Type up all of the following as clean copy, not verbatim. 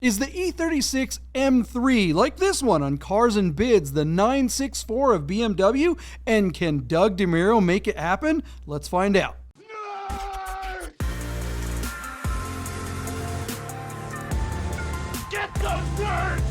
Is the E36 M3 like this one on Cars and Bids, the 964 of BMW? And can Doug Demuro make it happen? Let's find out. Get those nerds!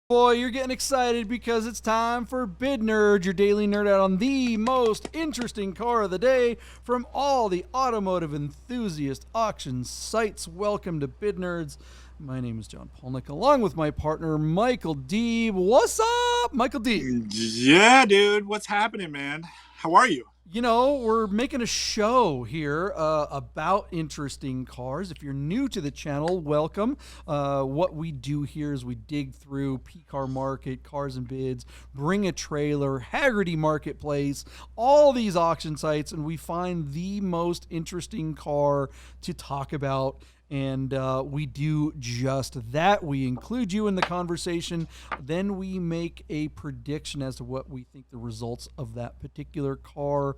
Boy, you're getting excited because it's time for Bid Nerd, your daily nerd out on the most interesting car of the day from all the automotive enthusiast auction sites. Welcome to Bid Nerds. My name is John Polnik, along with my partner, Michael Deeb. What's up, Michael Deeb? Yeah, dude. What's happening, man? How are you? You know, we're making a show here about interesting cars. If you're new to the channel, welcome. What we do here is we dig through P-Car Market, Cars and Bids, Bring a Trailer, Haggerty Marketplace, all these auction sites, and we find the most interesting car to talk about. And we do just that. We include you in the conversation. Then we make a prediction as to what we think the results of that particular car's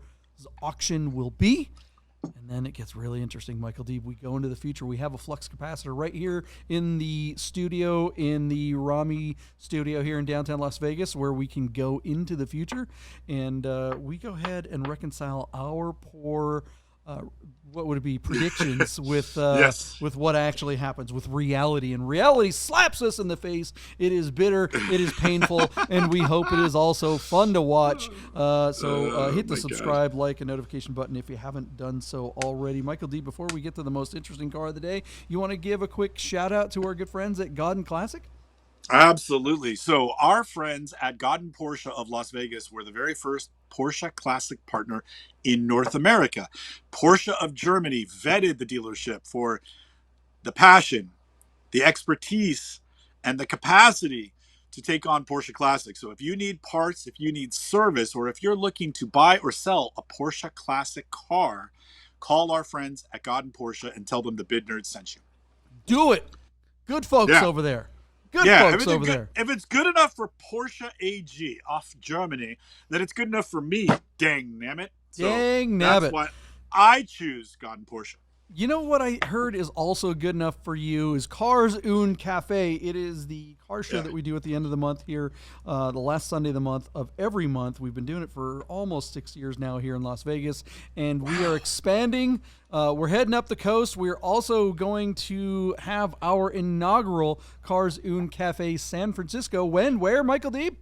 auction will be. And then it gets really interesting, Michael Deeb. We go into the future. We have a flux capacitor right here in the studio, in the Rami studio here in downtown Las Vegas, where we can go into the future. And we go ahead and reconcile our poor... what would it be? Predictions with Yes. with what actually happens with reality, and reality slaps us in the face. It is bitter, it is painful, and we hope it is also fun to watch. So hit the subscribe, like, and notification button if you haven't done so already. Michael D, before we get to the most interesting car of the day, you want to give a quick shout out to our good friends at Godden Classic? Absolutely. So our friends at Godden Porsche of Las Vegas were the very first Porsche Classic partner in North America. Porsche of Germany vetted the dealership for the passion, the expertise, and the capacity to take on Porsche Classic. So if you need parts, if you need service, or if you're looking to buy or sell a Porsche Classic car, call our friends at Godden Porsche and tell them the Bid Nerd sent you. Do it. Good folks over there. Good folks over there. If it's good enough for Porsche AG off Germany, then it's good enough for me. Dang nabbit. So Dang that's nabbit. why I choose Godden Porsche. You know what I heard is also good enough for you is Cars und Cafe. It is the car show that we do at the end of the month here, the last Sunday of the month of every month. We've been doing it for almost 6 years now here in Las Vegas, and we are expanding. We're heading up the coast. We're also going to have our inaugural Cars und Cafe San Francisco. When? Where, Michael Deeb?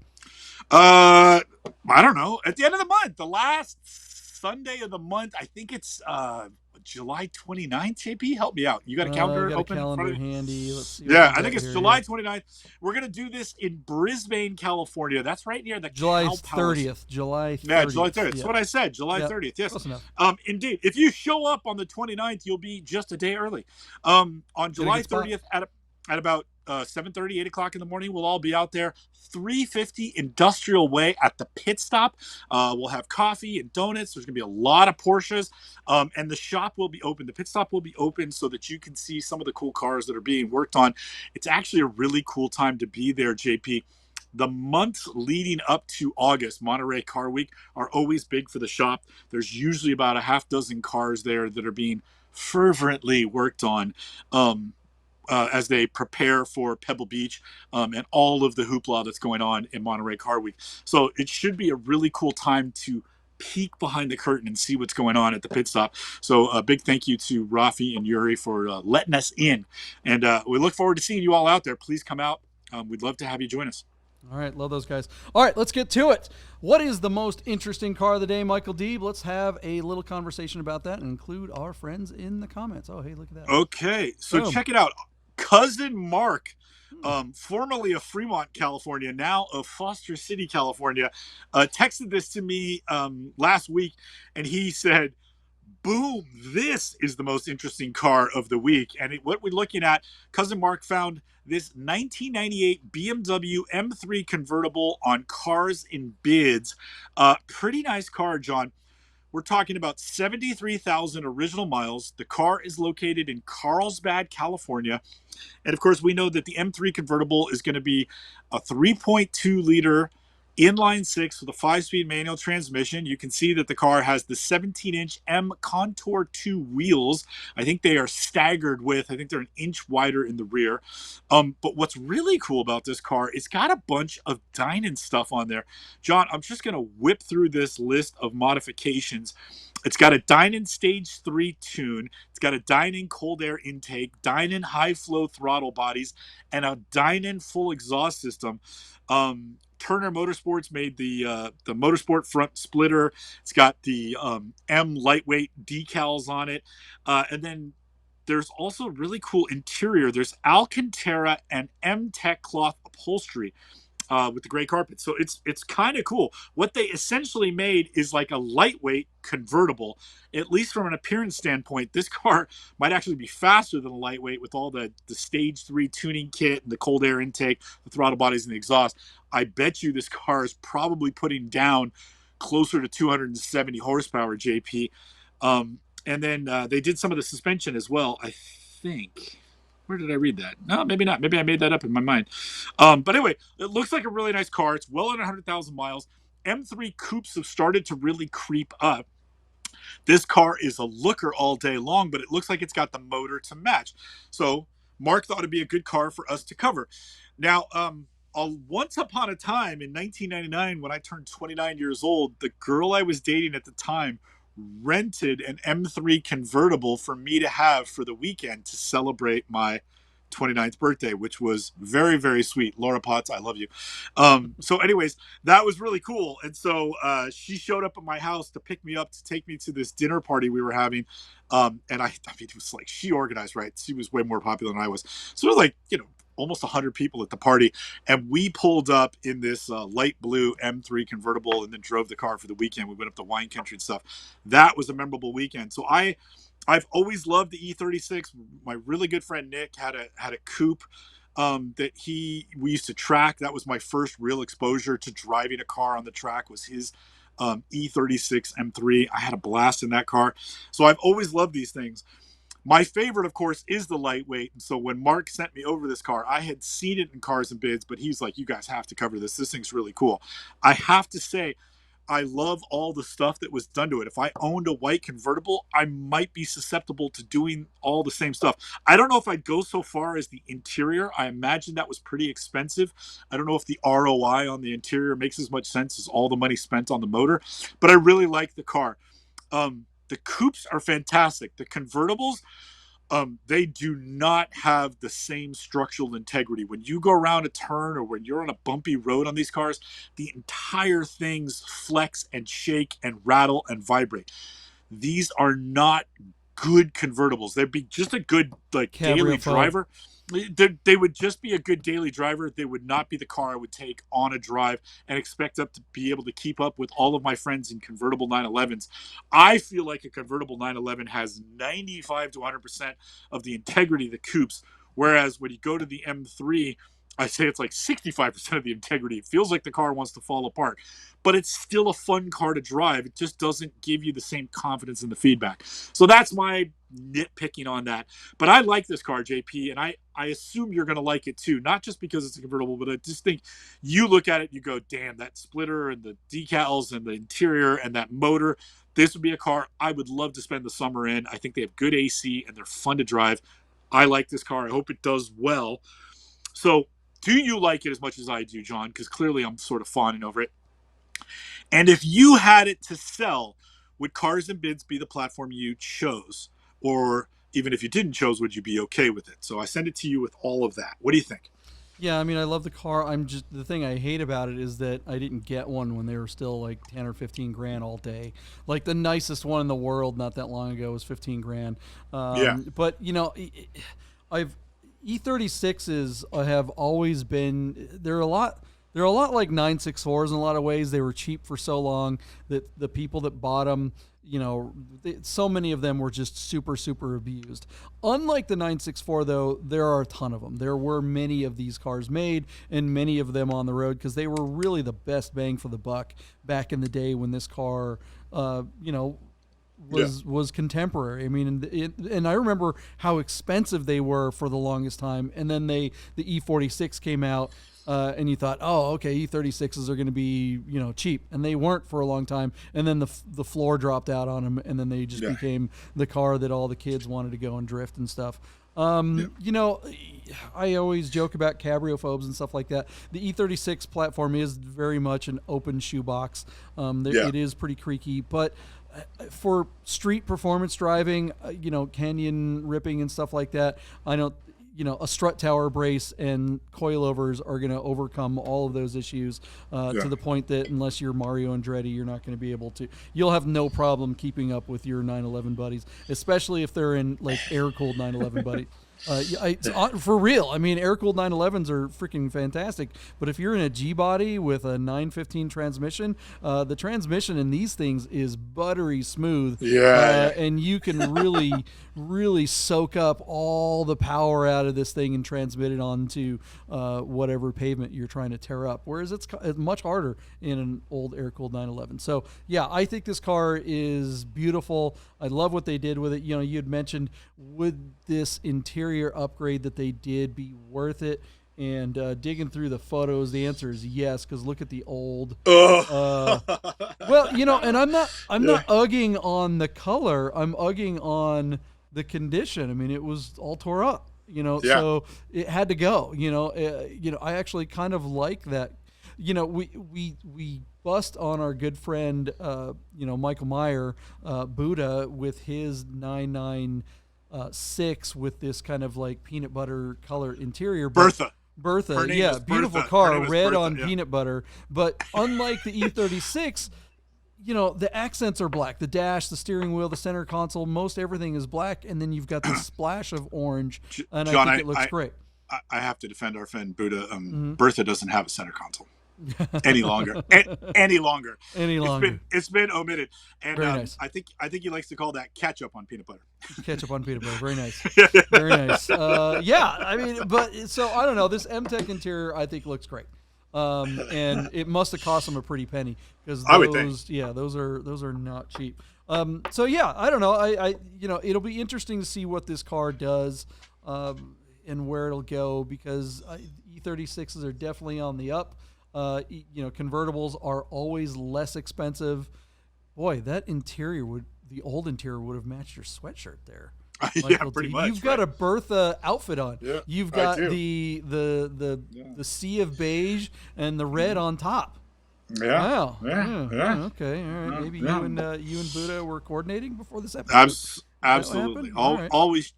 I don't know. At the end of the month, the last Sunday of the month, I think it's July 29th, JP, help me out. You got a calendar open? A calendar handy. Let's see. Yeah, I think it's July 29th. We're going to do this in Brisbane, California. That's right near the July Cow Palace. 30th. July 30th. Yeah, July 30th. That's what I said. July 30th. Yes. Close enough. Indeed. If you show up on the 29th, you'll be just a day early. On July 30th at about 7:30, 8 o'clock in the morning, we'll all be out there. 350 Industrial Way at the pit stop. We'll have coffee and donuts. There's going to be a lot of Porsches. And the shop will be open. The pit stop will be open so that you can see some of the cool cars that are being worked on. It's actually a really cool time to be there, JP. The months leading up to August, Monterey Car Week, are always big for the shop. There's usually about a half dozen cars there that are being fervently worked on. As they prepare for Pebble Beach and all of the hoopla that's going on in Monterey Car Week. So it should be a really cool time to peek behind the curtain and see what's going on at the pit stop. So a big thank you to Rafi and Yuri for letting us in. And we look forward to seeing you all out there. Please come out. We'd love to have you join us. All right, love those guys. All right, let's get to it. What is the most interesting car of the day, Michael Deeb? Let's have a little conversation about that and include our friends in the comments. Oh, hey, look at that. Okay, so check it out. Cousin Mark, formerly of Fremont, California, now of Foster City, California, texted this to me last week, and he said, boom, this is the most interesting car of the week. And what we're looking at, Cousin Mark found this 1998 BMW M3 Convertible on Cars and Bids. Pretty nice car, John. We're talking about 73,000 original miles. The car is located in Carlsbad, California. And of course, we know that the M3 convertible is going to be a 3.2 liter Inline six with a 5-speed manual transmission. You can see that the car has the 17-inch M Contour 2 wheels. I think they are staggered with, I think they're an inch wider in the rear. But what's really cool about this car, it's got a bunch of Dynan stuff on there. John, I'm just going to whip through this list of modifications. It's got a Dynan Stage 3 tune. It's got a Dynan cold air intake, Dynan high flow throttle bodies, and a Dynan full exhaust system. Turner Motorsports made the Motorsport front splitter. It's got the M lightweight decals on it, and then there's also really cool interior. There's Alcantara and M Tech cloth upholstery with the gray carpet. So it's kind of cool. What they essentially made is like a lightweight convertible. At least from an appearance standpoint, this car might actually be faster than a lightweight with all the Stage 3 tuning kit and the cold air intake, the throttle bodies, and the exhaust. I bet you this car is probably putting down closer to 270 horsepower, JP. And then they did some of the suspension as well, I think. Where did I read that? No, maybe not. Maybe I made that up in my mind. But anyway, it looks like a really nice car. It's well under 100,000 miles. M3 coupes have started to really creep up. This car is a looker all day long, but it looks like it's got the motor to match. So Mark thought it'd be a good car for us to cover. Now, once upon a time in 1999, when I turned 29 years old, the girl I was dating at the time rented an M3 convertible for me to have for the weekend to celebrate my 29th birthday, which was very, very sweet. Laura Potts, I love you. So anyways, that was really cool. And so she showed up at my house to pick me up, to take me to this dinner party we were having. And I mean, it was like, she organized, right? She was way more popular than I was. So it was like, almost 100 people at the party, and we pulled up in this light blue M3 convertible and then drove the car for the weekend. We went up to wine country and stuff. That was a memorable weekend. So I've always loved the E36. My really good friend Nick had a coupe that we used to track. That was my first real exposure to driving a car on the track, was his E36 M3. I had a blast in that car. So I've always loved these things. My favorite, of course, is the lightweight. And so when Mark sent me over this car, I had seen it in Cars and Bids, but he's like, you guys have to cover this. This thing's really cool. I have to say, I love all the stuff that was done to it. If I owned a white convertible, I might be susceptible to doing all the same stuff. I don't know if I'd go so far as the interior. I imagine that was pretty expensive. I don't know if the ROI on the interior makes as much sense as all the money spent on the motor, but I really like the car. The coupes are fantastic. The convertibles, they do not have the same structural integrity. When you go around a turn or when you're on a bumpy road on these cars, the entire things flex and shake and rattle and vibrate. These are not good convertibles. They'd be just a good daily driver. They would just be a good daily driver. They would not be the car I would take on a drive and expect up to be able to keep up with all of my friends in convertible 911s. I feel like a convertible 911 has 95 to 100% of the integrity of the coupes, whereas when you go to the M3, I say it's like 65% of the integrity. It feels like the car wants to fall apart, but it's still a fun car to drive. It just doesn't give you the same confidence in the feedback. So that's my nitpicking on that. But I like this car, JP, and I assume you're going to like it too, not just because it's a convertible, but I just think you look at it and you go, damn, that splitter and the decals and the interior and that motor, this would be a car I would love to spend the summer in. I think they have good AC and they're fun to drive. I like this car. I hope it does well. So do you like it as much as I do, John? Because clearly I'm sort of fawning over it. And if you had it to sell, would Cars and Bids be the platform you chose? Or even if you didn't chose, would you be okay with it? So I send it to you with all of that. What do you think? Yeah, I mean, I love the car. The thing I hate about it is that I didn't get one when they were still like 10 or 15 grand all day. Like the nicest one in the world not that long ago was 15 grand. Yeah. But I've E36s have always been, they're a lot like 964s in a lot of ways. They were cheap for so long that the people that bought them, so many of them were just super, super abused. Unlike the 964, though, there are a ton of them. There were many of these cars made and many of them on the road because they were really the best bang for the buck back in the day when this car, was contemporary. I mean, and I remember how expensive they were for the longest time. And then the E46 came out. and you thought, oh, okay, E36s are going to be, cheap, and they weren't for a long time. And then the floor dropped out on them, and then they just became the car that all the kids wanted to go and drift and stuff. I always joke about cabriophobes and stuff like that. The E36 platform is very much an open shoebox. It is pretty creaky, but for street performance driving, canyon ripping and stuff like that, I don't. A strut tower brace and coilovers are going to overcome all of those issues to the point that unless you're Mario Andretti, you're not going to be able to. You'll have no problem keeping up with your 911 buddies, especially if they're in like air-cooled 911 buddies. For real. I mean, air-cooled 911s are freaking fantastic. But if you're in a G-body with a 915 transmission, the transmission in these things is buttery smooth. And you can really, really soak up all the power out of this thing and transmit it onto whatever pavement you're trying to tear up. Whereas it's much harder in an old air-cooled 911. So, yeah, I think this car is beautiful. I love what they did with it. You had mentioned, would this interior upgrade that they did be worth it? And digging through the photos, the answer is yes, because look at the old. And I'm not ugging on the color. I'm ugging on the condition. I mean, it was all tore up. So it had to go. I actually kind of like that. We bust on our good friend, Michael Meyer, Buddha, with his 996 with this kind of like peanut butter color interior. Bertha, beautiful car, red on peanut butter. But unlike the E36, the accents are black. The dash, the steering wheel, the center console, most everything is black, and then you've got this splash of orange, and John, I think it looks great. I have to defend our friend Buddha. Bertha doesn't have a center console any longer. Any longer. It's been omitted. And very nice. I think he likes to call that ketchup on peanut butter. Ketchup on peanut butter. Very nice. Very nice. I mean, but so I don't know. This M-Tech interior I think looks great. And it must have cost them a pretty penny because those are not cheap. I don't know. I it'll be interesting to see what this car does and where it'll go because E36s are definitely on the up. Convertibles are always less expensive. Boy, the old interior would have matched your sweatshirt there. Pretty much. You've got a Bertha outfit on. Yeah, you've got the sea of beige and the red on top. Yeah. Wow. Yeah. Okay. All right. Maybe you and Buddha were coordinating before this episode. Absolutely. Always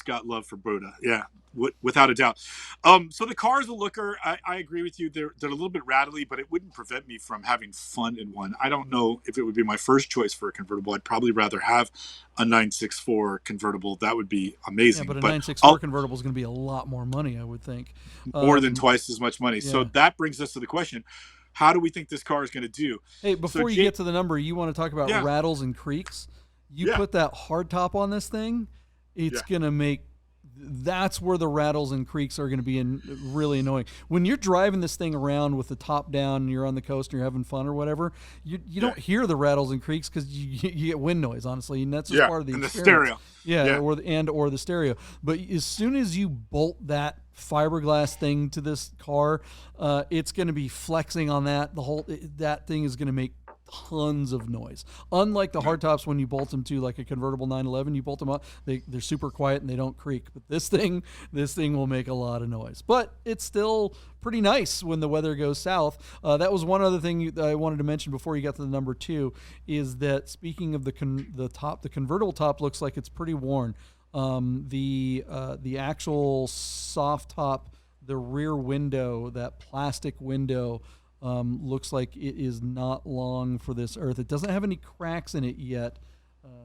got love for Buddha. Yeah. Without a doubt. So the car is a looker. I agree with you. They're a little bit rattly, but it wouldn't prevent me from having fun in one. I don't know if it would be my first choice for a convertible. I'd probably rather have a 964 convertible. That would be amazing. Yeah, but a 964 convertible is going to be a lot more money, I would think. More than twice as much money. Yeah. So that brings us to the question. How do we think this car is going to do? Hey, before you get to the number, you want to talk about rattles and creaks? You put that hard top on this thing, it's going to make... That's where the rattles and creaks are going to be really annoying. When you're driving this thing around with the top down and you're on the coast and you're having fun or whatever, you don't hear the rattles and creaks because you get wind noise, honestly, and that's just part of the experience. The stereo. Or the stereo. But as soon as you bolt that fiberglass thing to this car, it's going to be flexing on that. That thing is going to make tons of noise. Unlike the hardtops, when you bolt them to like a convertible 911, you bolt them up, they're super quiet and they don't creak. But this thing will make a lot of noise. But it's still pretty nice when the weather goes south. That was one other thing that I wanted to mention before you got to the number 2, is that speaking of the convertible top looks like it's pretty worn. The actual soft top, the rear window, that plastic window, looks like it is not long for this earth. It doesn't have any cracks in it yet.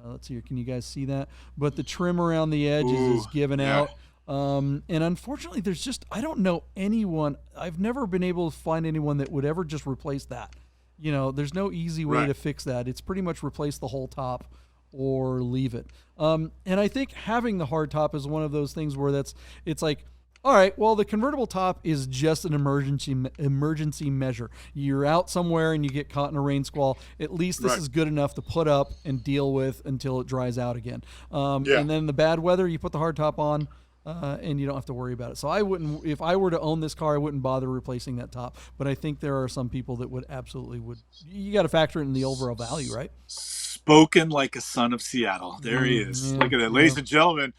Let's see here. Can you guys see that? But the trim around the edges is given out. And unfortunately, I don't know anyone. I've never been able to find anyone that would ever just replace that. There's no easy way to fix that. It's pretty much replace the whole top or leave it. And I think having the hard top is one of those things where it's like, all right, well, the convertible top is just an emergency measure. You're out somewhere and you get caught in a rain squall. At least this is good enough to put up and deal with until it dries out again. And then the bad weather, you put the hard top on. and you don't have to worry about it. So I wouldn't, if I were to own this car, I wouldn't bother replacing that top. But I think there are some people that would absolutely would. You got to factor in the overall value, right? Spoken like a son of Seattle. There he is. Yeah, Look at that, ladies and gentlemen,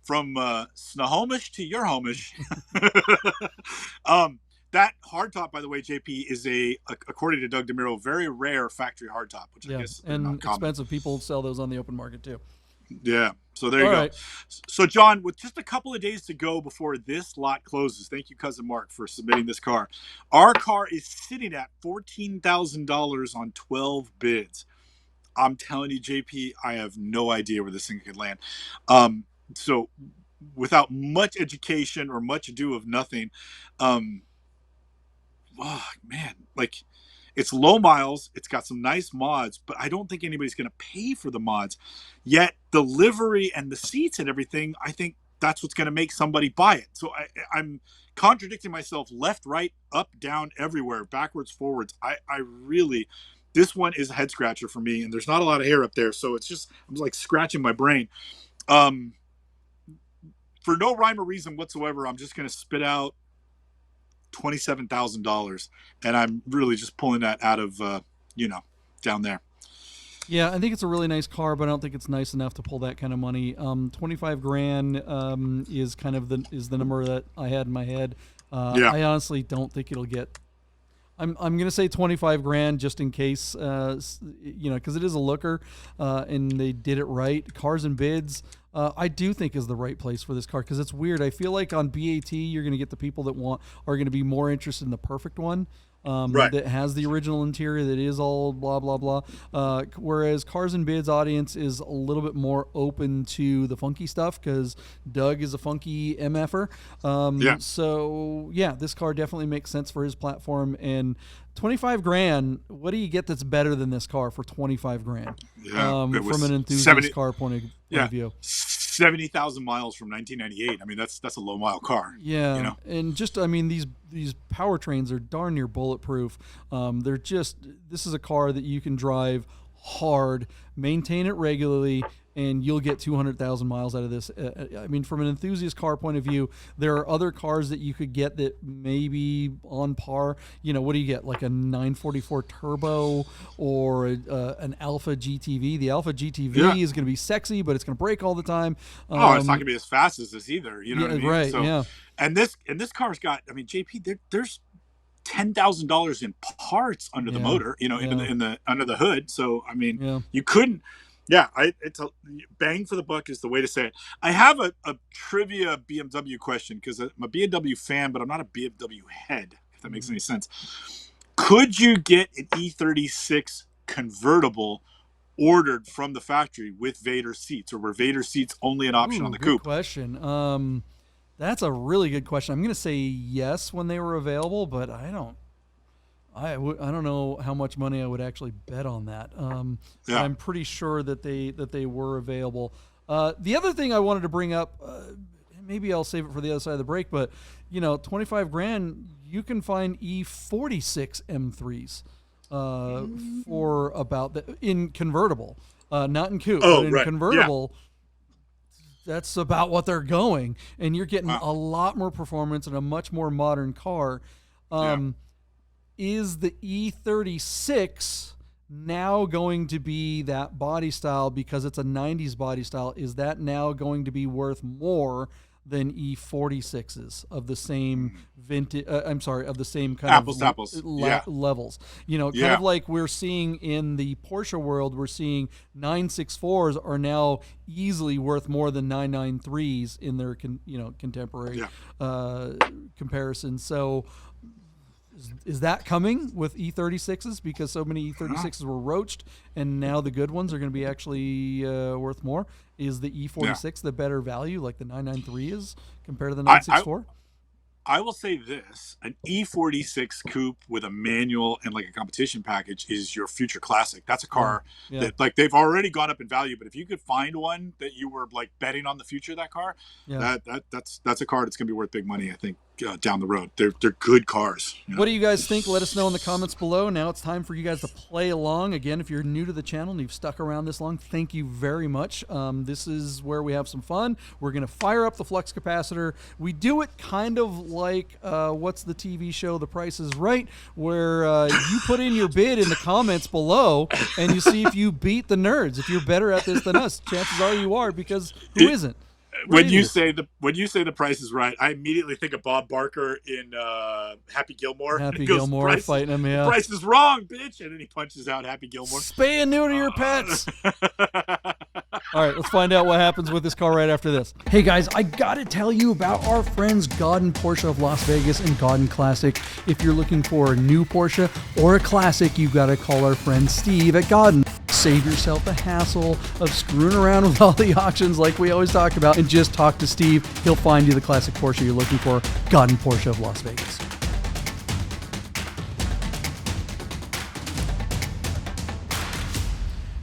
from Snohomish to your homish. That hardtop, by the way, JP, is according to Doug Demuro, very rare factory hardtop, which I guess is and not common. expensive. People sell those on the open market too. Yeah. So there you go. Right. So John, with just a couple of days to go before this lot closes, thank you, Cousin Mark, for submitting this car. Our car is sitting at $14,000 on 12 bids. I'm telling you, JP, I have no idea where this thing could land. So without much education or much ado of nothing, oh man, like, it's low miles, it's got some nice mods, but I don't think anybody's going to pay for the mods. Yet the livery and the seats and everything, I think that's what's going to make somebody buy it. So I'm contradicting myself left, right, up, down, everywhere, backwards, forwards. I really, this one is a head scratcher for me, and there's not a lot of hair up there, so it's just, I'm like scratching my brain. For no rhyme or reason whatsoever, I'm just going to spit out $27,000, and I'm really just pulling that out of down there. Yeah, I think it's a really nice car, but I don't think it's nice enough to pull that kind of money. 25 grand is kind of the number that I had in my head. I honestly don't think it'll get. I'm gonna say 25 grand just in case, because it is a looker, and they did it right. Cars and Bids, I do think is the right place for this car, because it's weird. I feel like on BAT you're gonna get the people that are gonna be more interested in the perfect one. That has the original interior, that is all blah blah blah, whereas Cars and Bids audience is a little bit more open to the funky stuff, because Doug is a funky MFer. So yeah, this car definitely makes sense for his platform. And 25 grand, what do you get that's better than this car for 25 grand? From an enthusiast car point of view. 70,000 miles from 1998. I mean, that's a low mile car. Yeah, and just, I mean, these powertrains are darn near bulletproof. This is a car that you can drive hard, maintain it regularly, and you'll get 200,000 miles out of this. I mean, from an enthusiast car point of view, there are other cars that you could get that may be on par. What do you get? Like a 944 Turbo or an Alpha GTV. The Alpha GTV is going to be sexy, but it's going to break all the time. It's not going to be as fast as this either. You know what I mean? Right, so, yeah. And this car's got, I mean, JP, there's $10,000 in parts under the motor, under the hood. So, I mean, you couldn't. Yeah, it's a bang for the buck is the way to say it. I have a trivia BMW question, because I'm a BMW fan, but I'm not a BMW head, if that makes any sense. Could you get an E36 convertible ordered from the factory with Vader seats, or were Vader seats only an option on the coupe? Good question. That's a really good question. I'm going to say yes when they were available, but I don't know how much money I would actually bet on that. I'm pretty sure that they were available. The other thing I wanted to bring up, maybe I'll save it for the other side of the break, but 25 grand, you can find E46 M3s for about in convertible, not in coupe, but in convertible. That's about what they're going, and you're getting a lot more performance and a much more modern car. Is the E36 now going to be that body style, because it's a 90s body style? Is that now going to be worth more than E46s of the same vintage? Of the same kind apples, levels. Kind of like we're seeing in the Porsche world, we're seeing 964s are now easily worth more than 993s in their contemporary comparison. So. Is that coming with E36s, because so many E36s were roached, and now the good ones are going to be actually worth more? Is the E46 the better value, like the 993 is, compared to the 964? I will say this: an E46 coupe with a manual and like a competition package is your future classic. That's a car that, like, they've already gone up in value, but if you could find one that you were like betting on the future of that car, that's a car that's going to be worth big money, I think. down the road. They're good cars. What do you guys think? Let us know in the comments below. Now it's time for you guys to play along. Again, if you're new to the channel and you've stuck around this long, thank you very much. This is where we have some fun. We're going to fire up the flux capacitor. We do it kind of like, what's the TV show, The Price is Right, where you put in your bid in the comments below and you see if you beat the nerds. If you're better at this than us, chances are you are, because who isn't? When you say the Price is Right, I immediately think of Bob Barker in Happy Gilmore. Happy Gilmore fighting him, yeah. Price is wrong, bitch, and then he punches out Happy Gilmore. Spay and neuter your pets. All right, let's find out what happens with this car right after this. Hey guys, I gotta tell you about our friends Gaudin Porsche of Las Vegas and Gaudin Classic. If you're looking for a new Porsche or a classic, you gotta call our friend Steve at Gaudin. Save yourself the hassle of screwing around with all the auctions like we always talk about, and just talk to Steve. He'll find you the classic Porsche you're looking for. Gaudin Porsche of Las Vegas.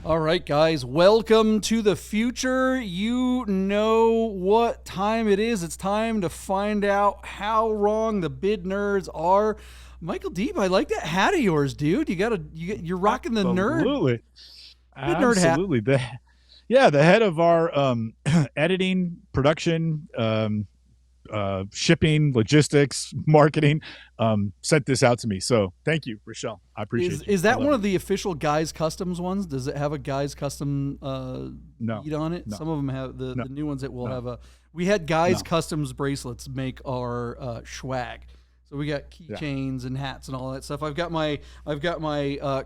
All right, guys, welcome to the future. You know what time it is. It's time to find out how wrong the bid nerds are. Michael Deeb, I like that hat of yours, dude. You're rocking the nerd. Absolutely. Nerd hat. Absolutely. The head of our editing, production, shipping, logistics, marketing, sent this out to me. So thank you, Rochelle. I appreciate it. Is that one of the official Guys Customs ones? Does it have a Guys Custom bead on it? No. Some of them have the new ones that will have a. We had Guys Customs bracelets make our swag. So we got keychains and hats and all that stuff. I've got my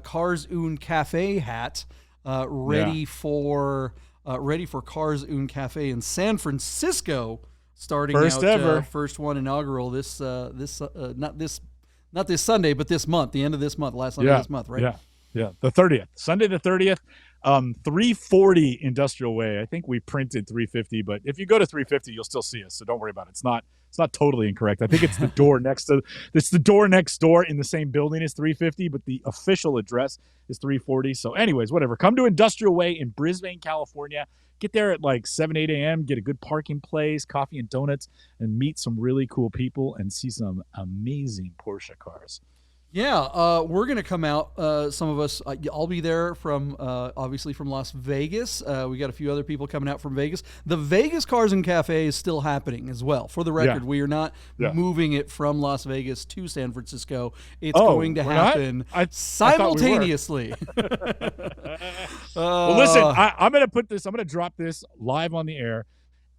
Cars Un Cafe hat ready for Cars Un Cafe in San Francisco, starting first one inaugural not this Sunday, but this month, the end of this month, last Sunday of this month, right? Yeah, the 30th, Sunday the 30th. 340 Industrial Way. I think we printed 350, but if you go to 350, you'll still see us. So don't worry about it. It's not totally incorrect. I think it's the door next door in the same building as 350, but the official address is 340. So anyways, whatever. Come to Industrial Way in Brisbane, California. Get there at like 7, 8 a.m. Get a good parking place, coffee and donuts, and meet some really cool people and see some amazing Porsche cars. Yeah, we're going to come out, some of us, I'll be there from, obviously from Las Vegas. We got a few other people coming out from Vegas. The Vegas Cars and Cafe is still happening as well. For the record, we are not moving it from Las Vegas to San Francisco. It's going to happen simultaneously. Well, listen, I'm going to drop this live on the air.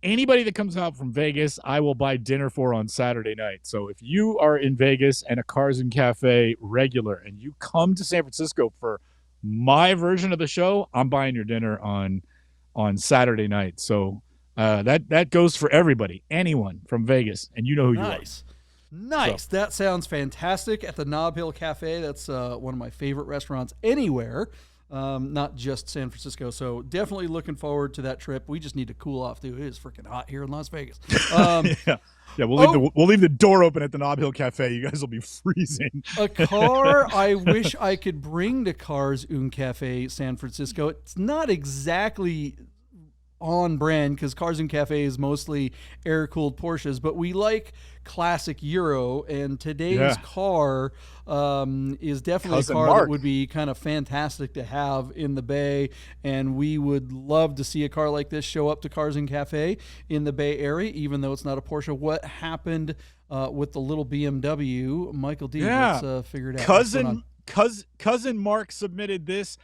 Anybody that comes out from Vegas, I will buy dinner for on Saturday night. So if you are in Vegas and a Cars and Cafe regular and you come to San Francisco for my version of the show, I'm buying your dinner on Saturday night. So that goes for everybody, anyone from Vegas, and you know who you are. Nice. So. That sounds fantastic. At the Nob Hill Cafe, that's one of my favorite restaurants anywhere. Not just San Francisco. So definitely looking forward to that trip. We just need to cool off, dude. It is freaking hot here in Las Vegas. We'll leave the door open at the Nob Hill Cafe. You guys will be freezing. A car I wish I could bring to Cars Un Cafe San Francisco. It's not exactly on brand because Cars Un Cafe is mostly air-cooled Porsches, but we like classic Euro, and today's car is definitely a car that would be kind of fantastic to have in the Bay, and we would love to see a car like this show up to Cars Un Cafe in the Bay Area, even though it's not a Porsche. What happened with the little BMW? Michael Deeb, let's figure it out. Cousin Mark submitted this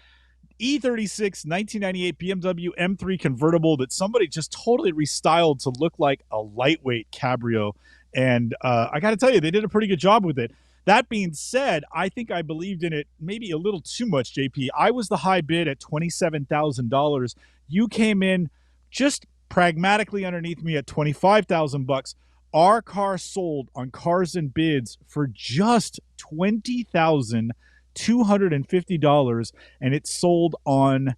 E36 1998 BMW M3 Convertible that somebody just totally restyled to look like a lightweight cabrio. And I got to tell you, they did a pretty good job with it. That being said, I think I believed in it maybe a little too much, JP. I was the high bid at $27,000. You came in just pragmatically underneath me at $25,000. Our car sold on Cars and Bids for just $20,250, and it sold on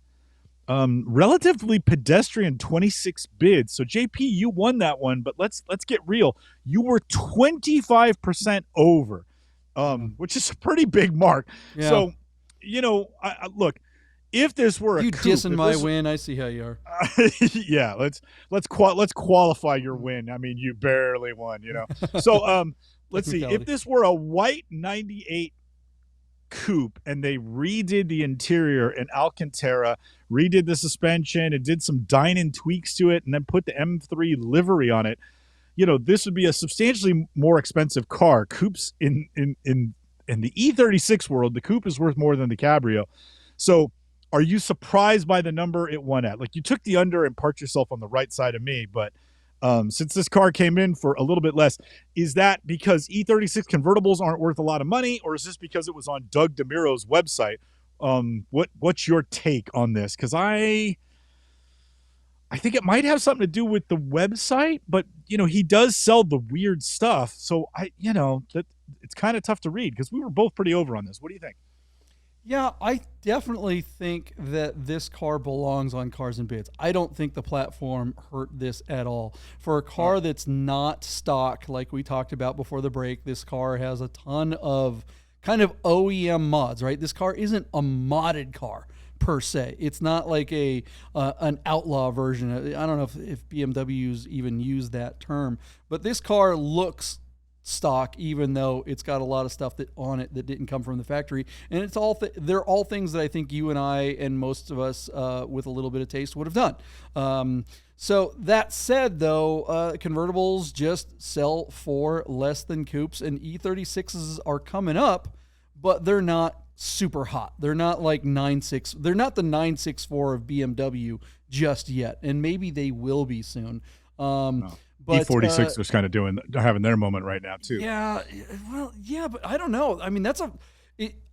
relatively pedestrian 26 bids. So JP, you won that one, but let's get real. You were 25% over, which is a pretty big mark. So, look, if this were a you coupe, dissing my win. I see how you are. Yeah, let's qualify your win. I mean, you barely won, you know. So let's see. If this were a white 98 coupe and they redid the interior in Alcantara, redid the suspension and did some dine-in tweaks to it, and then put the M3 livery on it, you know, this would be a substantially more expensive car. Coupes in the E36 world, the coupe is worth more than the cabrio. So are you surprised by the number it won at? Like, you took the under and parked yourself on the right side of me, but since this car came in for a little bit less, is that because E36 convertibles aren't worth a lot of money, or is this because it was on Doug Demuro's website? What's your take on this? Because I think it might have something to do with the website, but you know, he does sell the weird stuff, so that it's kind of tough to read, because we were both pretty over on this. What do you think? Yeah, I definitely think that this car belongs on Cars and Bids. I don't think the platform hurt this at all. For a car that's not stock, like we talked about before the break, this car has a ton of kind of OEM mods, right? This car isn't a modded car per se. It's not like an outlaw version. I don't know if BMWs even use that term, but this car looks stock, even though it's got a lot of stuff that on it that didn't come from the factory, and it's all they're all things that I think you and I and most of us with a little bit of taste would have done. So that said, though, convertibles just sell for less than coupes, and E36s are coming up, but they're not super hot. They're not like 9.6. They're not the 964 of BMW just yet, and maybe they will be soon. No. But E46 is kind of having their moment right now too. Yeah, well, yeah, but I don't know. I mean,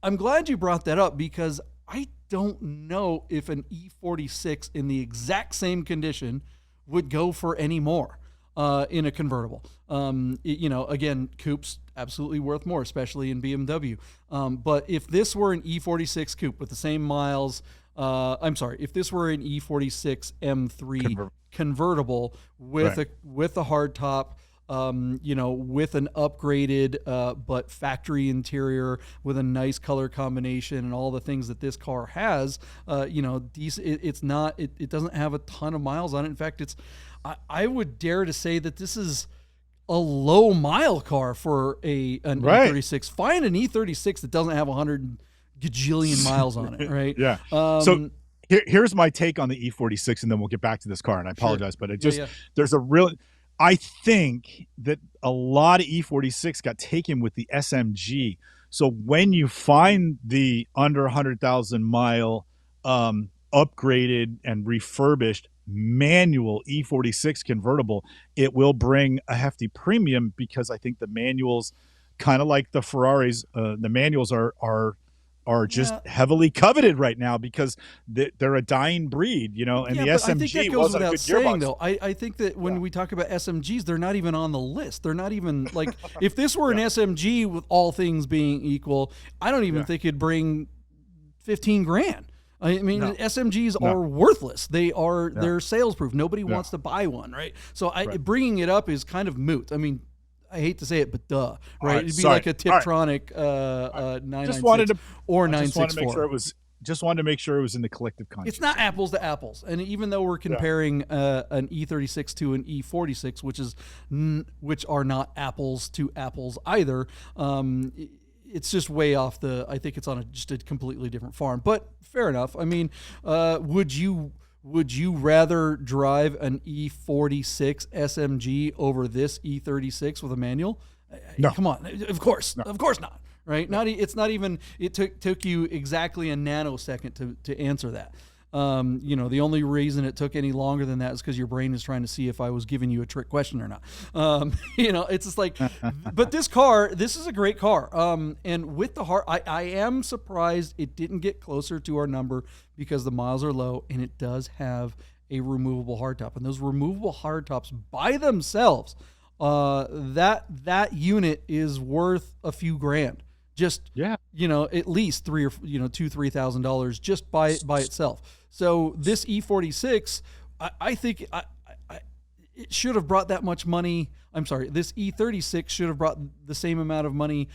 I'm glad you brought that up, because I don't know if an E46 in the exact same condition would go for any more in a convertible. Again, coupes absolutely worth more, especially in BMW. But if this were an E46 coupe with the same miles, if this were an E46 M3 convertible with a hard top, with an upgraded but factory interior with a nice color combination and all the things that this car has, decent. It doesn't have a ton of miles on it. In fact, I would dare to say that this is a low mile car for an E36. Find an E36 that doesn't have 100 gajillion miles on it, right? Yeah. So here's my take on the E46, and then we'll get back to this car. And I apologize, but I think that a lot of E46 got taken with the SMG. So when you find the under 100,000 mile upgraded and refurbished manual E46 convertible, it will bring a hefty premium, because I think the manuals, kind of like the Ferraris, the manuals are just heavily coveted right now, because they're a dying breed, and the SMG was a good gearbox. Though. I think that when we talk about SMGs, they're not even on the list. They're not even like, if this were an SMG with all things being equal, I don't even think it'd bring 15 grand. I mean, SMGs are worthless. They're sales proof. Nobody wants to buy one, right? So bringing it up is kind of moot. I mean, I hate to say it, but duh, right? It'd be like a Tiptronic 996 or 964. Just wanted to make sure it was in the collective conscience. It's not apples to apples, and even though we're comparing an E36 to an E46, which are not apples to apples either, it's just way off I think it's on just a completely different farm. But fair enough. I mean, would you rather drive an E46 SMG over this E36 with a manual? No. Come on. Of course not. Right? It's not even. It took you exactly a nanosecond to answer that. The only reason it took any longer than that is because your brain is trying to see if I was giving you a trick question or not. It's just like, but this is a great car. And with the heart, I am surprised it didn't get closer to our number, because the miles are low, and it does have a removable hardtop. And those removable hardtops by themselves, that unit is worth a few grand. Just, at least $2,000-$3,000 just by itself. So this E46, I think it should have brought that much money. I'm sorry, this E36 should have brought the same amount of money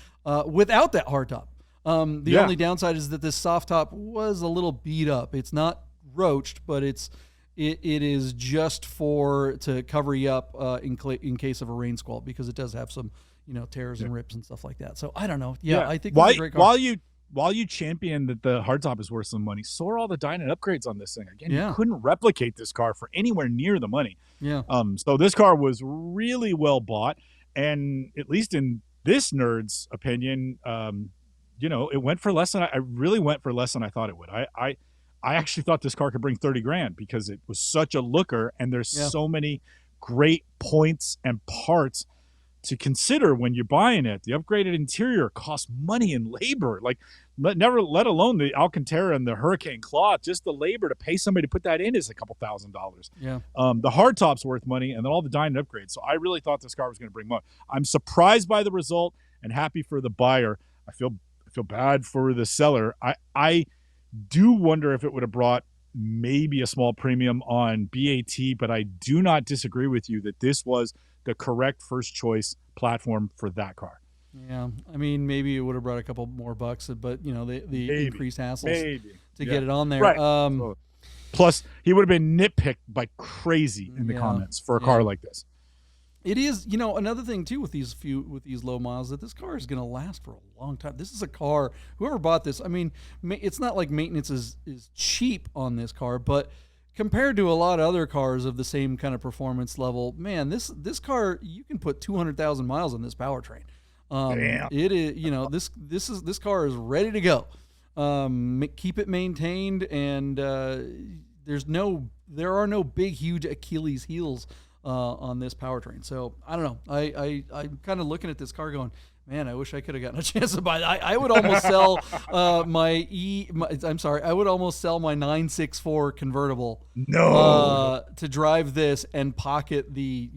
without that hardtop. The only downside is that this soft top was a little beat up. It's not roached, but it is just to cover you up in case of a rain squall, because it does have some tears and rips and stuff like that. So I don't know. I think this is a great car. While you champion that the hardtop is worth some money, so are all the dyno upgrades on this thing. Again, you couldn't replicate this car for anywhere near the money. Yeah. So this car was really well bought, and at least in this nerd's opinion, it went for less than I really went for less than I thought it would. I actually thought this car could bring 30 grand because it was such a looker, and there's so many great points and parts to consider when you're buying it. The upgraded interior costs money and labor. Like, let alone the Alcantara and the Hurricane cloth. Just the labor to pay somebody to put that in is a couple $1,000s. Yeah. The hardtop's worth money, and then all the dyno upgrades. So I really thought this car was going to bring money. I'm surprised by the result and happy for the buyer. I feel bad for the seller. I do wonder if it would have brought maybe a small premium on BAT, but I do not disagree with you that this was the correct first choice platform for that car. Yeah, I mean, maybe it would have brought a couple more bucks, but the increased hassles to get it on there. Right. Plus, he would have been nitpicked by crazy in the comments for a car like this. It is, another thing too with these low miles, that this car is going to last for a long time. This is a car, whoever bought this, I mean, it's not like maintenance is cheap on this car, but compared to a lot of other cars of the same kind of performance level, man, this car, you can put 200,000 miles on this powertrain. It is, this car is ready to go. Keep it maintained, and there are no big, huge Achilles heels on this powertrain. So I don't know. I'm kind of looking at this car going, man, I wish I could have gotten a chance to buy that. I would almost sell I would almost sell my 964 convertible to drive this and pocket the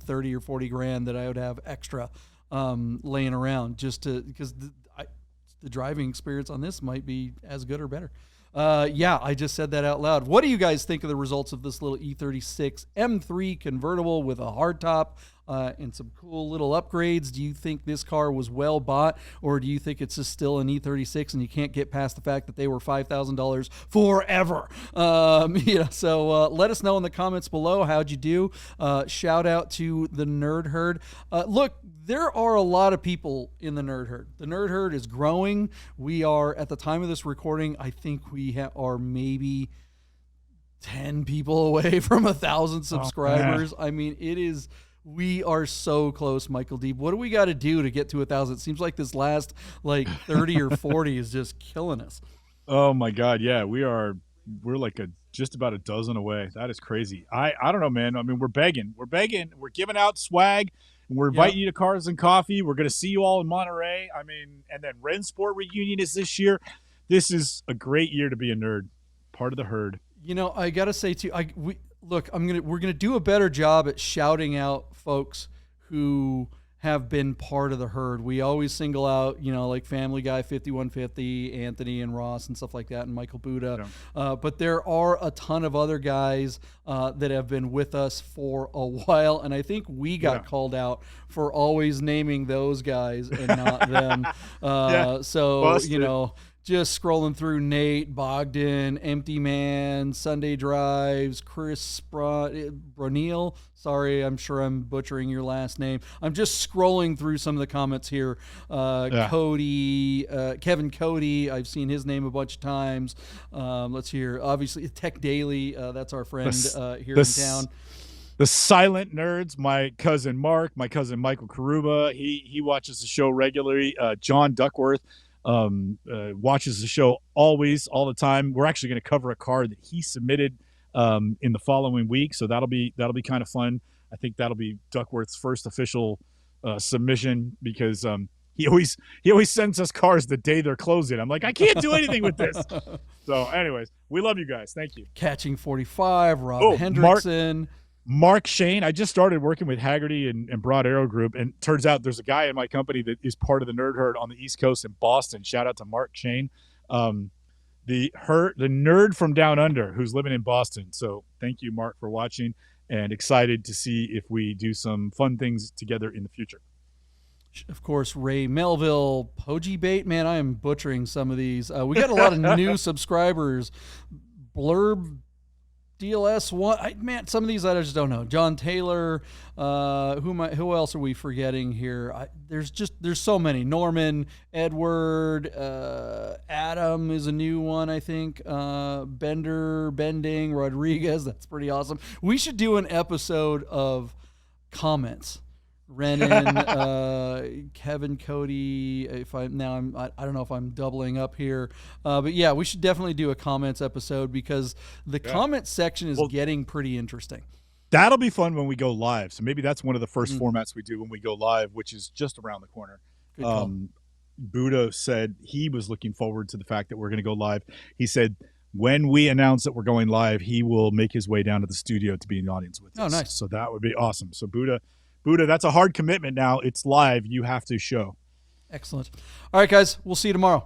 30 or 40 grand that I would have extra laying around, because the driving experience on this might be as good or better. I just said that out loud. What do you guys think of the results of this little E36 M3 convertible with a hardtop and some cool little upgrades? Do you think this car was well bought, or do you think it's just still an E36 and you can't get past the fact that they were $5,000 forever? So let us know in the comments below. How'd you do? Shout out to the Nerd Herd. Look, there are a lot of people in the Nerd Herd. The Nerd Herd is growing. We are, at the time of this recording, I think we are maybe 10 people away from 1,000 subscribers. I mean, we are so close, Michael Deeb. What do we got to do to get to 1,000? It seems like this last 30 or 40 is just killing us. Oh my God. Yeah, we're like just about a dozen away. That is crazy. I don't know, man. I mean, we're begging, we're giving out swag. We're inviting you to Cars and Coffee. We're going to see you all in Monterey. I mean, and then Rensport reunion is this year. This is a great year to be a nerd, part of the herd. I got to say too, we're going to do a better job at shouting out folks who have been part of the herd. We always single out, like Family Guy 5150, Anthony and Ross and stuff like that, and Michael Buda. Yeah. But there are a ton of other guys that have been with us for a while, and I think we got called out for always naming those guys and not them. So, busted. Just scrolling through Nate, Bogdan, Empty Man, Sunday Drives, Chris Broniel. Sorry, I'm sure I'm butchering your last name. I'm just scrolling through some of the comments here. Cody, Kevin Cody, I've seen his name a bunch of times. Let's hear. Obviously, Tech Daily, that's our friend here in town. The silent nerds, my cousin Mark, my cousin Michael Karuba, he watches the show regularly. John Duckworth watches the show all the time. We're actually going to cover a car that he submitted in the following week, so that'll be kind of fun. I think that'll be Duckworth's first official submission, because he always sends us cars the day they're closing. I'm like, I can't do anything with this. So anyways, we love you guys. Thank you. Catching 45, Rob Hendrickson. Mark Shane. I just started working with Haggerty and Broad Arrow Group, and turns out there's a guy in my company that is part of the Nerd Herd on the East Coast in Boston. Shout out to Mark Shane, the nerd from down under who's living in Boston. So thank you, Mark, for watching, and excited to see if we do some fun things together in the future. Of course, Ray Melville, Poji Bait. Man, I am butchering some of these. We got a lot of new subscribers. Blurb DLS one. Man, some of these I just don't know. John Taylor. Who else are we forgetting here? There's so many. Norman, Edward, Adam is a new one, I think. Bending, Rodriguez. That's pretty awesome. We should do an episode of comments. Renan, Kevin, Cody. I don't know if I'm doubling up here, but yeah, we should definitely do a comments episode because the comment section is getting pretty interesting. That'll be fun when we go live. So maybe that's one of the first formats we do when we go live, which is just around the corner. Buddha said he was looking forward to the fact that we're going to go live. He said when we announce that we're going live, he will make his way down to the studio to be in the audience with us. Oh, nice. So that would be awesome. So Buddha, that's a hard commitment now. It's live. You have to show. Excellent. All right, guys. We'll see you tomorrow.